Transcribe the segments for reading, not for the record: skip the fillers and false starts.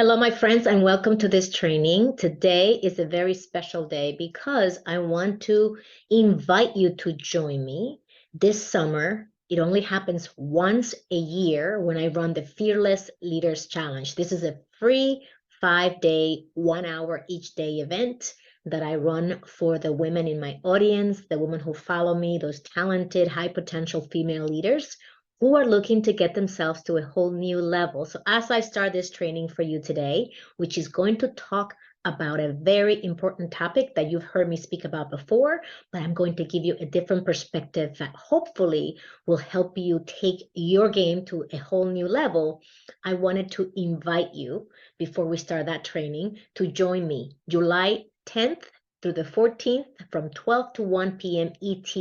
Hello, my friends, and welcome to this training. Today is a very special day because I want to invite you to join me this summer. It only happens once a year when I run the Fearless Leaders Challenge. This is a free 5-day, 1 hour each day event that I run for the women in my audience, the women who follow me, those talented, high potential female leaders who are looking to get themselves to a whole new level. So as I start this training for you today, which is going to talk about a very important topic that you've heard me speak about before, but I'm going to give you a different perspective that hopefully will help you take your game to a whole new level. I wanted to invite you, before we start that training, to join me July 10th through the 14th from 12 to 1 p.m. ET.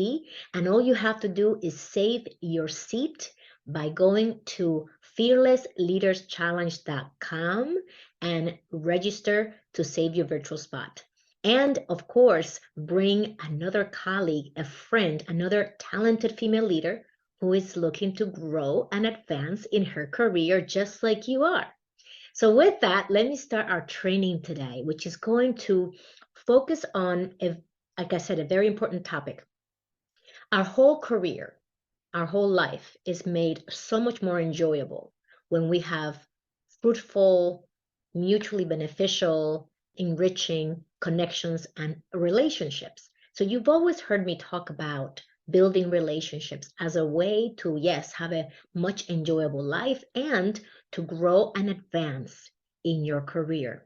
And all you have to do is save your seat by going to fearlessleaderschallenge.com and register to save your virtual spot. And of course, bring another colleague, a friend, another talented female leader who is looking to grow and advance in her career just like you are. So with that, let me start our training today, which is going to focus on, like I said, a very important topic. Our whole career, our whole life is made so much more enjoyable when we have fruitful, mutually beneficial, enriching connections and relationships. So you've always heard me talk about building relationships as a way to, yes, have a much enjoyable life and to grow and advance in your career.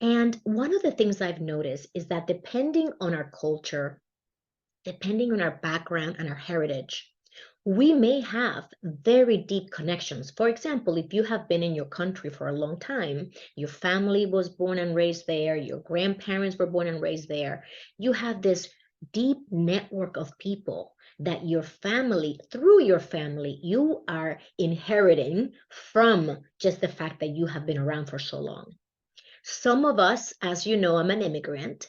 And one of the things I've noticed is that depending on our culture, depending on our background and our heritage, we may have very deep connections. For example, if you have been in your country for a long time, your family was born and raised there, your grandparents were born and raised there, you have this deep network of people that your family, through your family, you are inheriting from just the fact that you have been around for so long. Some of us, as you know, I'm an immigrant,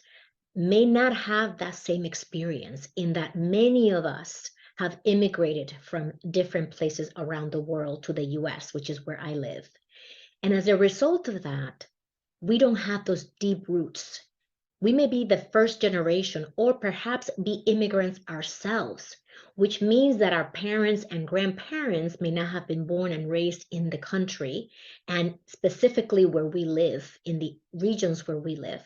may not have that same experience in that many of us have immigrated from different places around the world to the US, which is where I live. And as a result of that, we don't have those deep roots. We may be the first generation or perhaps be immigrants ourselves, which means that our parents and grandparents may not have been born and raised in the country and specifically where we live, in the regions where we live,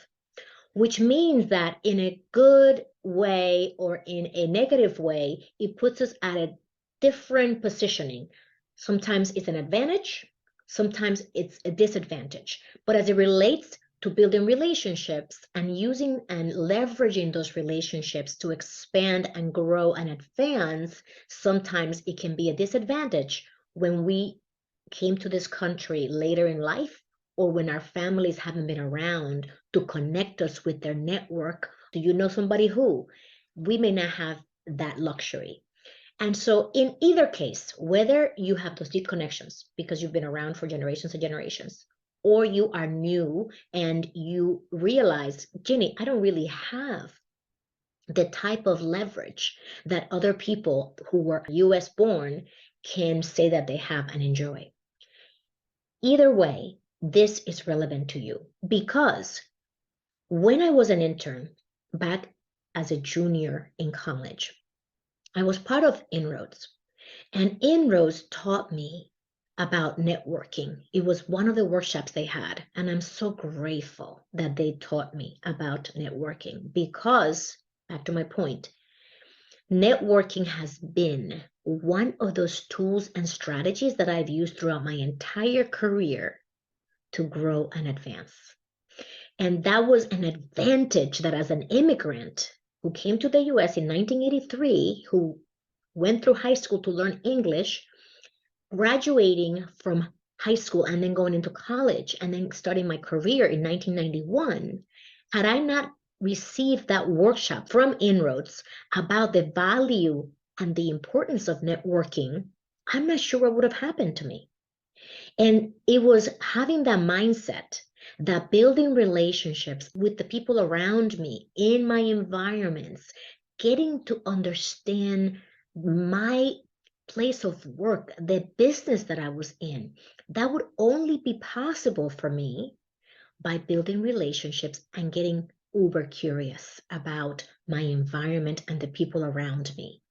which means that in a good way or in a negative way, it puts us at a different positioning. Sometimes it's an advantage, sometimes it's a disadvantage. But as it relates to building relationships and using and leveraging those relationships to expand and grow and advance, sometimes it can be a disadvantage when we came to this country later in life or when our families haven't been around to connect us with their network. Do you know somebody who? We may not have that luxury. And so in either case, whether you have those deep connections because you've been around for generations and generations, or you are new and you realize, Ginny, I don't really have the type of leverage that other people who were US born can say that they have and enjoy. Either way, this is relevant to you because when I was an intern back as a junior in college, I was part of Inroads, and Inroads taught me about networking. It was one of the workshops they had, and I'm so grateful that they taught me about networking because, back to my point, networking has been one of those tools and strategies that I've used throughout my entire career to grow and advance. And that was an advantage that as an immigrant who came to the US in 1983, who went through high school to learn English, graduating from high school and then going into college and then starting my career in 1991, had I not received that workshop from Inroads about the value and the importance of networking, I'm not sure what would have happened to me. And it was having that mindset that building relationships with the people around me in my environments, getting to understand my place of work, the business that I was in, that would only be possible for me by building relationships and getting uber curious about my environment and the people around me.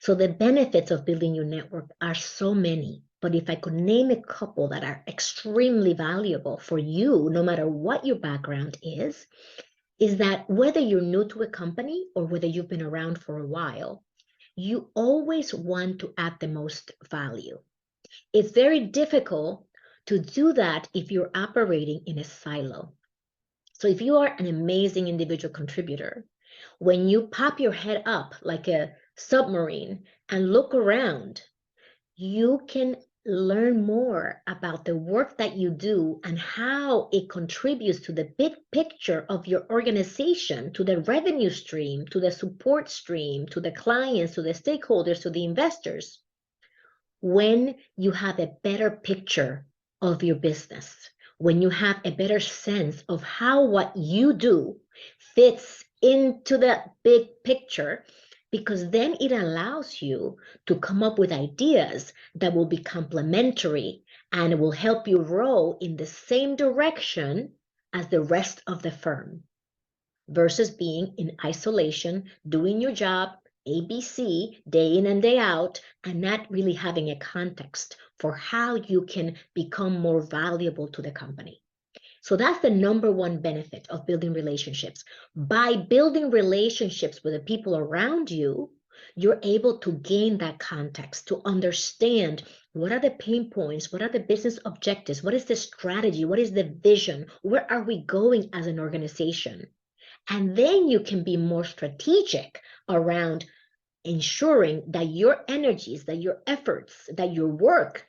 So the benefits of building your network are so many, but if I could name a couple that are extremely valuable for you, no matter what your background is that whether you're new to a company or whether you've been around for a while, you always want to add the most value. It's very difficult to do that if you're operating in a silo. So if you are an amazing individual contributor, when you pop your head up like a submarine and look around, you can learn more about the work that you do and how it contributes to the big picture of your organization, to the revenue stream, to the support stream, to the clients, to the stakeholders, to the investors. When you have a better picture of your business, when you have a better sense of how what you do fits into the big picture, because then it allows you to come up with ideas that will be complementary and will help you row in the same direction as the rest of the firm versus being in isolation, doing your job, ABC, day in and day out, and not really having a context for how you can become more valuable to the company. So that's the number one benefit of building relationships. By building relationships with the people around you, you're able to gain that context, to understand what are the pain points, what are the business objectives, what is the strategy, what is the vision, where are we going as an organization? And then you can be more strategic around ensuring that your energies, that your efforts, that your work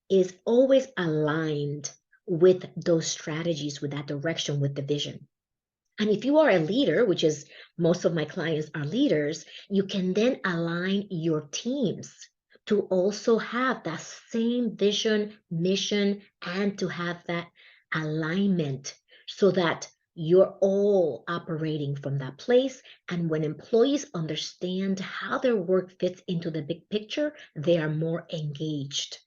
is always aligned with those strategies, with that direction, with the vision. And if you are a leader, which is most of my clients are leaders, you can then align your teams to also have that same vision, mission, and to have that alignment so that you're all operating from that place. And when employees understand how their work fits into the big picture, they are more engaged.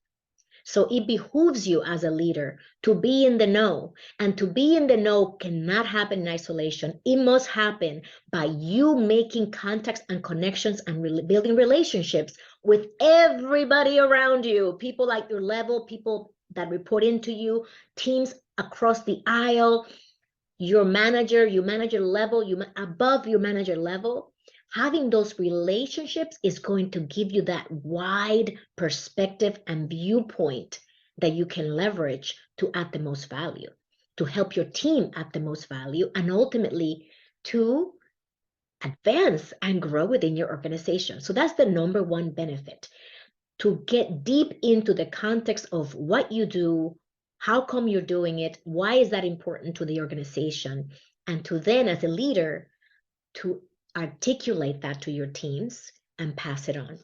So it behooves you as a leader to be in the know. And to be in the know cannot happen in isolation. It must happen by you making contacts and connections and building relationships with everybody around you, people at your level, people that report into you, teams across the aisle, your manager level, above your manager level. Having those relationships is going to give you that wide perspective and viewpoint that you can leverage to add the most value, to help your team add the most value, and ultimately to advance and grow within your organization. So that's the number one benefit, to get deep into the context of what you do, how come you're doing it, why is that important to the organization, and to then, as a leader, to articulate that to your teams and pass it on.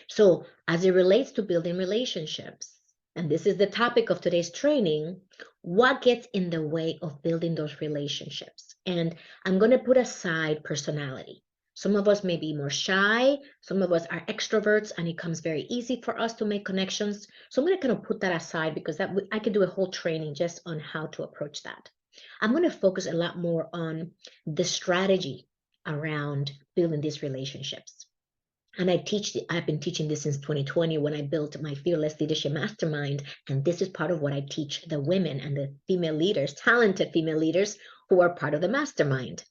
So as it relates to building relationships, and this is the topic of today's training, what gets in the way of building those relationships? And I'm going to put aside personality. Some of us may be more shy, some of us are extroverts, and it comes very easy for us to make connections. So I'm going to kind of put that aside because I could do a whole training just on how to approach that. I'm going to focus a lot more on the strategy around building these relationships. And I've been teaching this since 2020 when I built my Fearless Leadership Mastermind. And this is part of what I teach the women and the female leaders, talented female leaders who are part of the mastermind.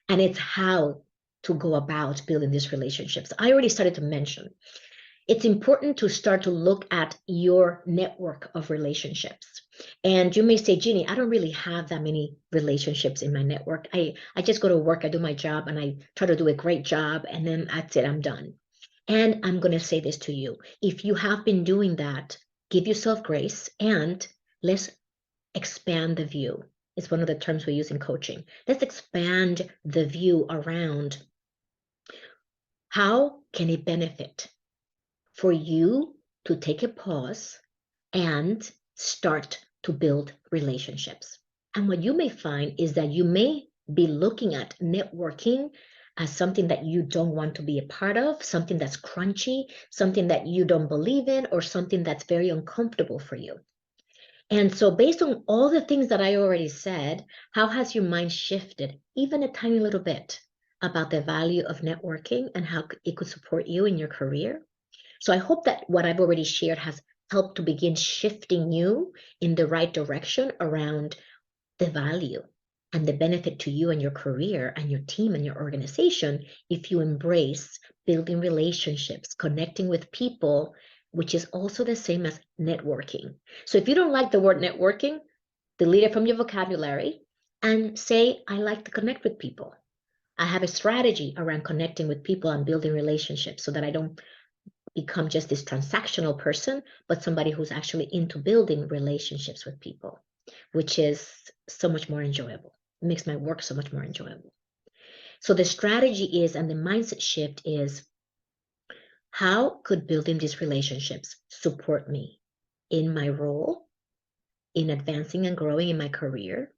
And it's how to go about building these relationships. I already started to mention it's important to start to look at your network of relationships. And you may say, Ginny, I don't really have that many relationships in my network. I just go to work, I do my job, and I try to do a great job, and then that's it, I'm done. And I'm going to say this to you. If you have been doing that, give yourself grace and let's expand the view. It's one of the terms we use in coaching. Let's expand the view around how can it benefit for you to take a pause and start to build relationships. And what you may find is that you may be looking at networking as something that you don't want to be a part of, something that's crunchy, something that you don't believe in, or something that's very uncomfortable for you. And so based on all the things that I already said, how has your mind shifted even a tiny little bit about the value of networking and how it could support you in your career? So I hope that what I've already shared has helped to begin shifting you in the right direction around the value and the benefit to you and your career and your team and your organization if you embrace building relationships, connecting with people, which is also the same as networking. So if you don't like the word networking, delete it from your vocabulary and say, I like to connect with people. I have a strategy around connecting with people and building relationships so that I don't become just this transactional person, but somebody who's actually into building relationships with people, which is so much more enjoyable. It makes my work so much more enjoyable. So the strategy is, and the mindset shift is, how could building these relationships support me in my role, in advancing and growing in my career?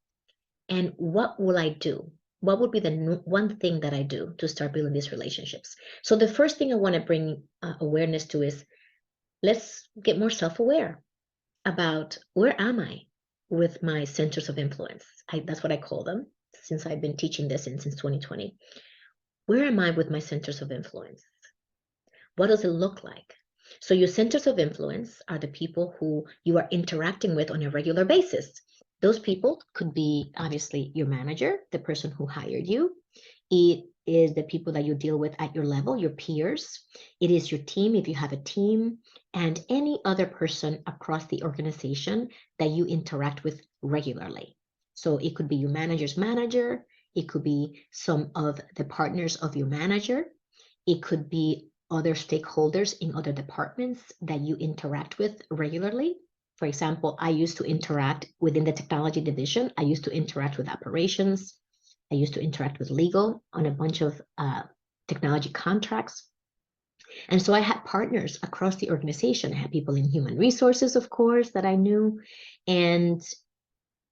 And what will I do? What would be the one thing that I do to start building these relationships? So the first thing I want to bring awareness to is, let's get more self-aware about where am I with my centers of influence. That's what I call them since I've been teaching this since 2020. Where am I with my centers of influence? What does it look like? So your centers of influence are the people who you are interacting with on a regular basis. Those people could be obviously your manager, the person who hired you. It is the people that you deal with at your level, your peers. It is your team, if you have a team, and any other person across the organization that you interact with regularly. So it could be your manager's manager. It could be some of the partners of your manager. It could be other stakeholders in other departments that you interact with regularly. For example, I used to interact within the technology division. I used to interact with operations. I used to interact with legal on a bunch of technology contracts. And so I had partners across the organization. I had people in human resources, of course, that I knew, and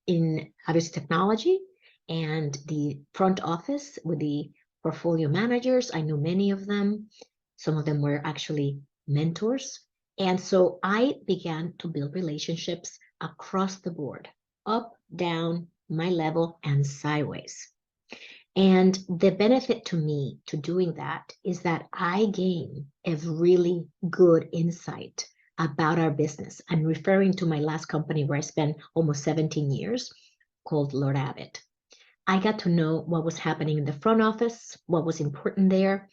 in obviously technology and the front office with the portfolio managers. I knew many of them. Some of them were actually mentors. And so I began to build relationships across the board, up, down, my level, and sideways. And the benefit to me to doing that is that I gain a really good insight about our business. I'm referring to my last company where I spent almost 17 years, called Lord Abbott. I got to know what was happening in the front office, what was important there,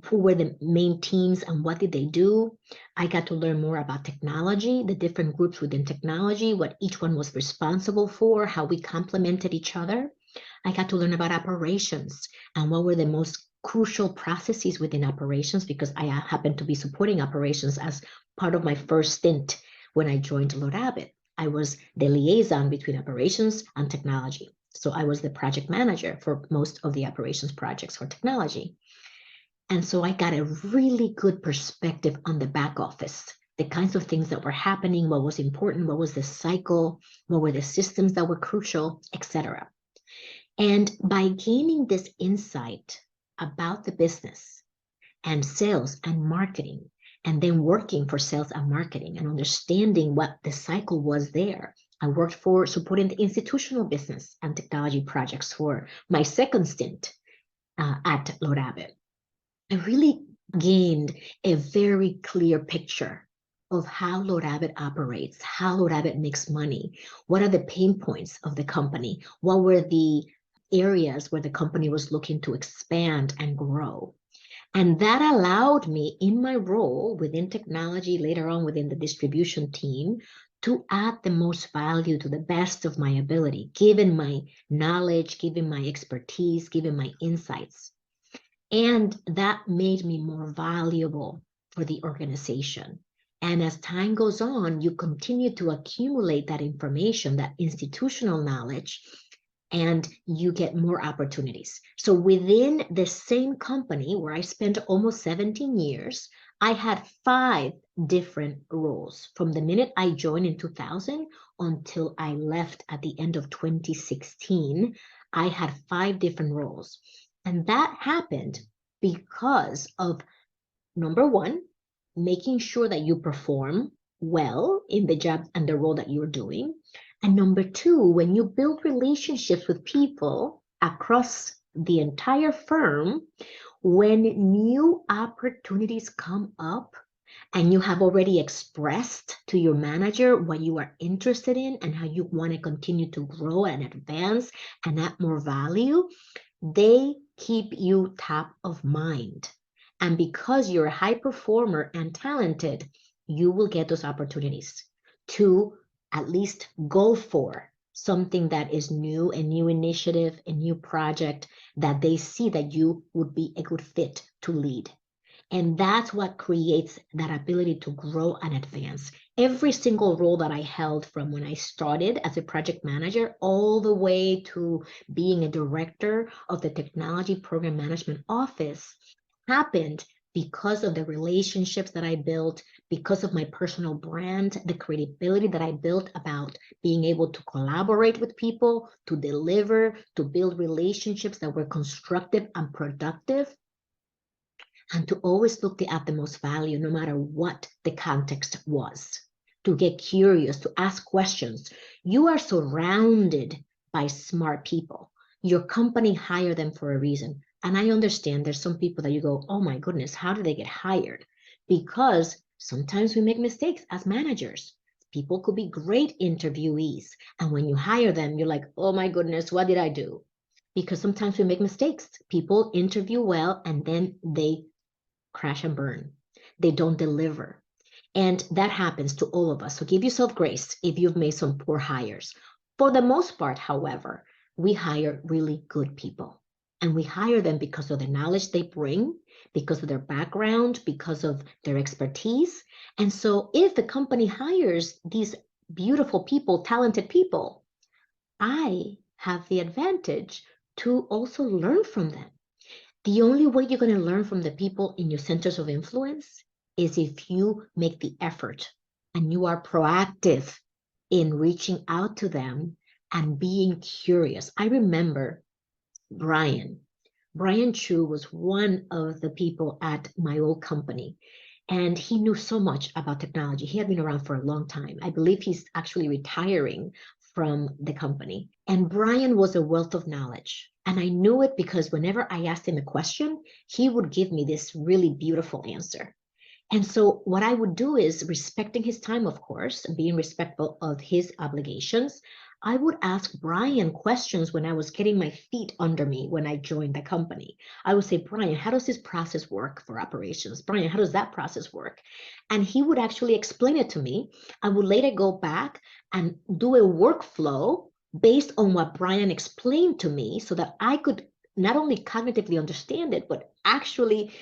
who were the main teams and what did they do. I got to learn more about technology, the different groups within technology, what each one was responsible for, how we complemented each other. I got to learn about operations and what were the most crucial processes within operations, because I happened to be supporting operations as part of my first stint when I joined Lord Abbott. I was the liaison between operations and technology. So I was the project manager for most of the operations projects for technology. And so I got a really good perspective on the back office, the kinds of things that were happening, what was important, what was the cycle, what were the systems that were crucial, etc. And by gaining this insight about the business and sales and marketing, and then working for sales and marketing and understanding what the cycle was there, I worked for supporting the institutional business and technology projects for my second stint at Lord Abbott. I really gained a very clear picture of how Lord Abbott operates, how Lord Abbott makes money, what are the pain points of the company, what were the areas where the company was looking to expand and grow. And that allowed me in my role within technology, later on within the distribution team, to add the most value to the best of my ability, given my knowledge, given my expertise, given my insights. And that made me more valuable for the organization. And as time goes on, you continue to accumulate that information, that institutional knowledge, and you get more opportunities. So within the same company where I spent almost 17 years, I had 5 different roles from the minute I joined in 2000 until I left at the end of 2016. I had 5 different roles. And that happened because of, number one, making sure that you perform well in the job and the role that you're doing. And number two, when you build relationships with people across the entire firm, when new opportunities come up and you have already expressed to your manager what you are interested in and how you want to continue to grow and advance and add more value, they keep you top of mind. And because you're a high performer and talented, you will get those opportunities to at least go for something that is new, a new initiative, a new project that they see that you would be a good fit to lead. And that's what creates that ability to grow and advance. Every single role that I held from when I started as a project manager all the way to being a director of the technology program management office happened because of the relationships that I built, because of my personal brand, the credibility that I built about being able to collaborate with people, to deliver, to build relationships that were constructive and productive, and to always look at the most value no matter what the context was, to get curious, to ask questions. You are surrounded by smart people. Your company hired them for a reason. And I understand there's some people that you go, oh my goodness, how did they get hired? Because sometimes we make mistakes as managers. People could be great interviewees. And when you hire them, you're like, oh my goodness, what did I do? Because sometimes we make mistakes. People interview well and then they crash and burn. They don't deliver. And that happens to all of us. So give yourself grace if you've made some poor hires. For the most part, however, we hire really good people. And we hire them because of the knowledge they bring, because of their background, because of their expertise. And so if the company hires these beautiful people, talented people, I have the advantage to also learn from them. The only way you're going to learn from the people in your centers of influence is if you make the effort and you are proactive in reaching out to them and being curious. I remember Brian. Brian Chu was one of the people at my old company, and he knew so much about technology. He had been around for a long time. I believe he's actually retiring from the company. And Brian was a wealth of knowledge. And I knew it because whenever I asked him a question, he would give me this really beautiful answer. And so what I would do is, respecting his time, of course, being respectful of his obligations, I would ask Brian questions when I was getting my feet under me when I joined the company. I would say, Brian, how does this process work for operations? Brian, how does that process work? And he would actually explain it to me. I would later go back and do a workflow based on what Brian explained to me so that I could not only cognitively understand it, but actually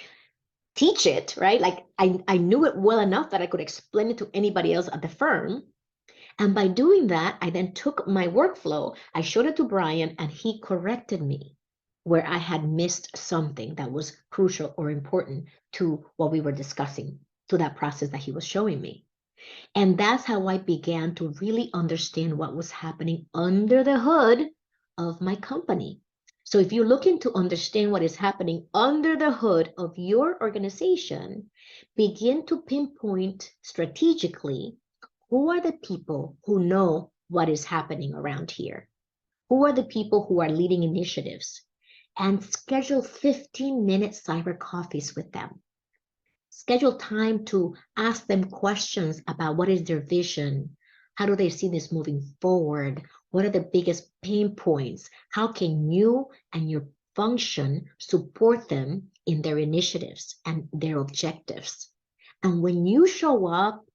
teach it, right? Like I knew it well enough that I could explain it to anybody else at the firm. And by doing that, I then took my workflow, I showed it to Brian, and he corrected me where I had missed something that was crucial or important to what we were discussing, to that process that he was showing me. And that's how I began to really understand what was happening under the hood of my company. So if you're looking to understand what is happening under the hood of your organization, begin to pinpoint strategically who are the people who know what is happening around here? Who are the people who are leading initiatives? And schedule 15-minute cyber coffees with them. Schedule time to ask them questions about what is their vision? How do they see this moving forward? What are the biggest pain points? How can you and your function support them in their initiatives and their objectives? And when you show up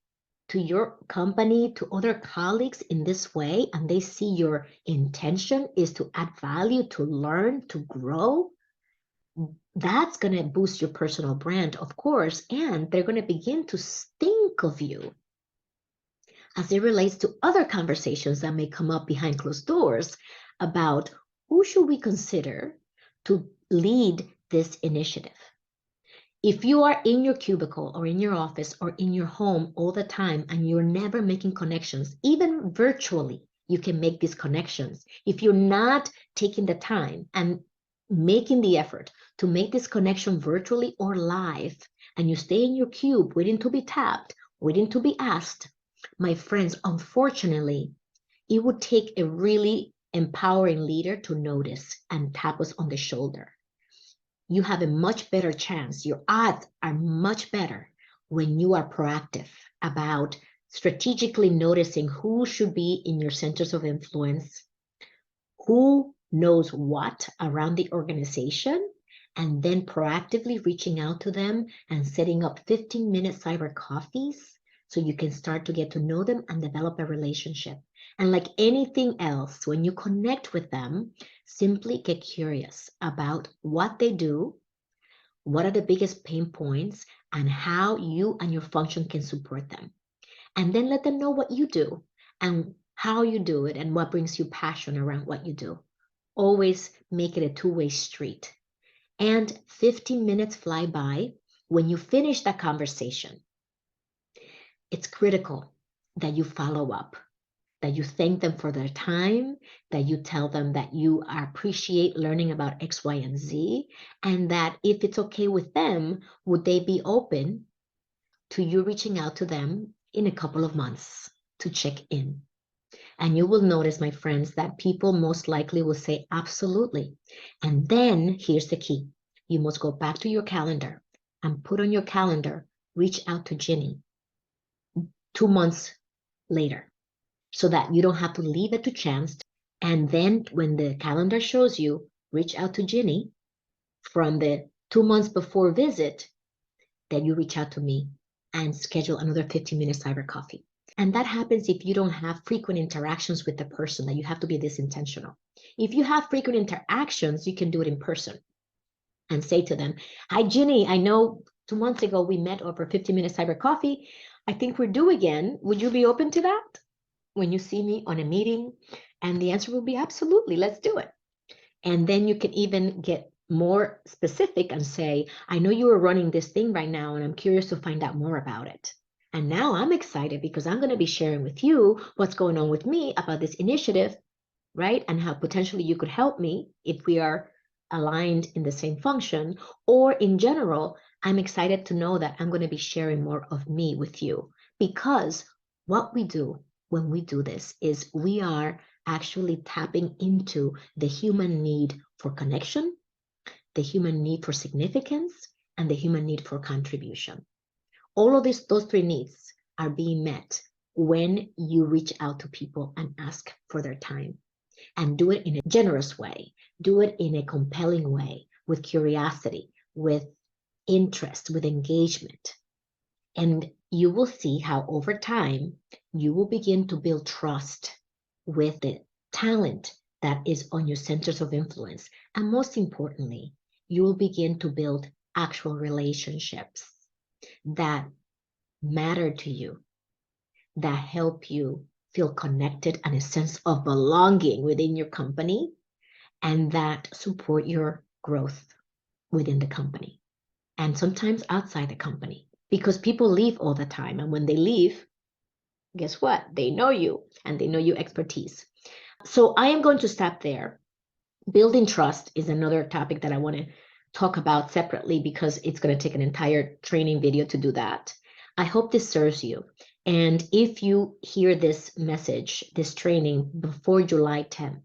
to your company, to other colleagues in this way, and they see your intention is to add value, to learn, to grow, that's going to boost your personal brand, of course, and they're going to begin to think of you as it relates to other conversations that may come up behind closed doors about who should we consider to lead this initiative. If you are in your cubicle or in your office or in your home all the time and you're never making connections, even virtually, you can make these connections. If you're not taking the time, and making the effort to make this connection virtually or live, and you stay in your cube waiting to be tapped, waiting to be asked, my friends, unfortunately, it would take a really empowering leader to notice and tap us on the shoulder. You have a much better chance. Your odds are much better when you are proactive about strategically noticing who should be in your centers of influence, who knows what around the organization, and then proactively reaching out to them and setting up 15-minute cyber coffees so you can start to get to know them and develop a relationship. And like anything else, when you connect with them, simply get curious about what they do, what are the biggest pain points, and how you and your function can support them. And then let them know what you do and how you do it and what brings you passion around what you do. Always make it a two-way street. And 15 minutes fly by. When you finish that conversation, it's critical that you follow up, that you thank them for their time, that you tell them that you appreciate learning about X, Y, and Z, and that if it's okay with them, would they be open to you reaching out to them in a couple of months to check in. And you will notice, my friends, that people most likely will say absolutely. And then here's the key. You must go back to your calendar and put on your calendar, reach out to Ginny 2 months later so that you don't have to leave it to chance. And then when the calendar shows you, reach out to Ginny from the 2 months before visit, then you reach out to me and schedule another 15-minute cyber coffee. And that happens if you don't have frequent interactions with the person, that you have to be this intentional. If you have frequent interactions, you can do it in person and say to them, hi, Ginny, I know 2 months ago we met over 15-minute cyber coffee. I think we're due again. Would you be open to that when you see me on a meeting? And the answer will be absolutely, let's do it. And then you can even get more specific and say, I know you are running this thing right now, and I'm curious to find out more about it. And now I'm excited because I'm going to be sharing with you what's going on with me about this initiative, right? And how potentially you could help me if we are aligned in the same function. Or in general, I'm excited to know that I'm going to be sharing more of me with you, because what we do when we do this is we are actually tapping into the human need for connection, the human need for significance, and the human need for contribution. All of those three needs are being met when you reach out to people and ask for their time. And do it in a generous way, do it in a compelling way, with curiosity, with interest, with engagement. And you will see how over time, you will begin to build trust with the talent that is on your centers of influence. And most importantly, you will begin to build actual relationships that matter to you, that help you feel connected and a sense of belonging within your company, and that support your growth within the company and sometimes outside the company, because people leave all the time. And when they leave, guess what? They know you and they know your expertise. So I am going to stop there. Building trust is another topic that I want to talk about separately because it's going to take an entire training video to do that. I hope this serves you. And if you hear this message, this training before July 10th,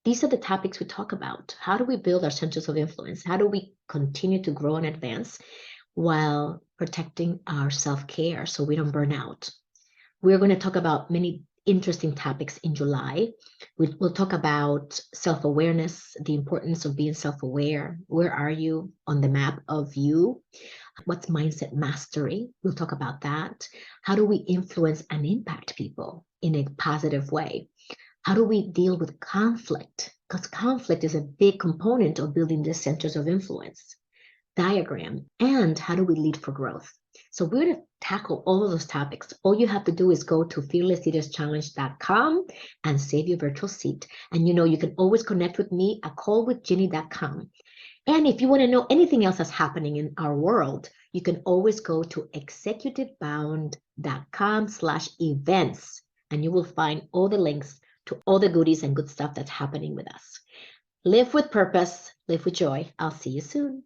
these are the topics we talk about. How do we build our centers of influence? How do we continue to grow and advance while protecting our self-care so we don't burn out? We're going to talk about many interesting topics in July. We'll talk about self-awareness, the importance of being self-aware. Where are you on the map of you? What's mindset mastery? We'll talk about that. How do we influence and impact people in a positive way? How do we deal with conflict? Because conflict is a big component of building the centers of influence diagram. And how do we lead for growth? So we're going to tackle all of those topics. All you have to do is go to fearlessleaderschallenge.com and save your virtual seat. And you can always connect with me at callwithginny.com. And if you want to know anything else that's happening in our world, you can always go to executivebound.com/events, and you will find all the links to all the goodies and good stuff that's happening with us. Live with purpose, live with joy. I'll see you soon.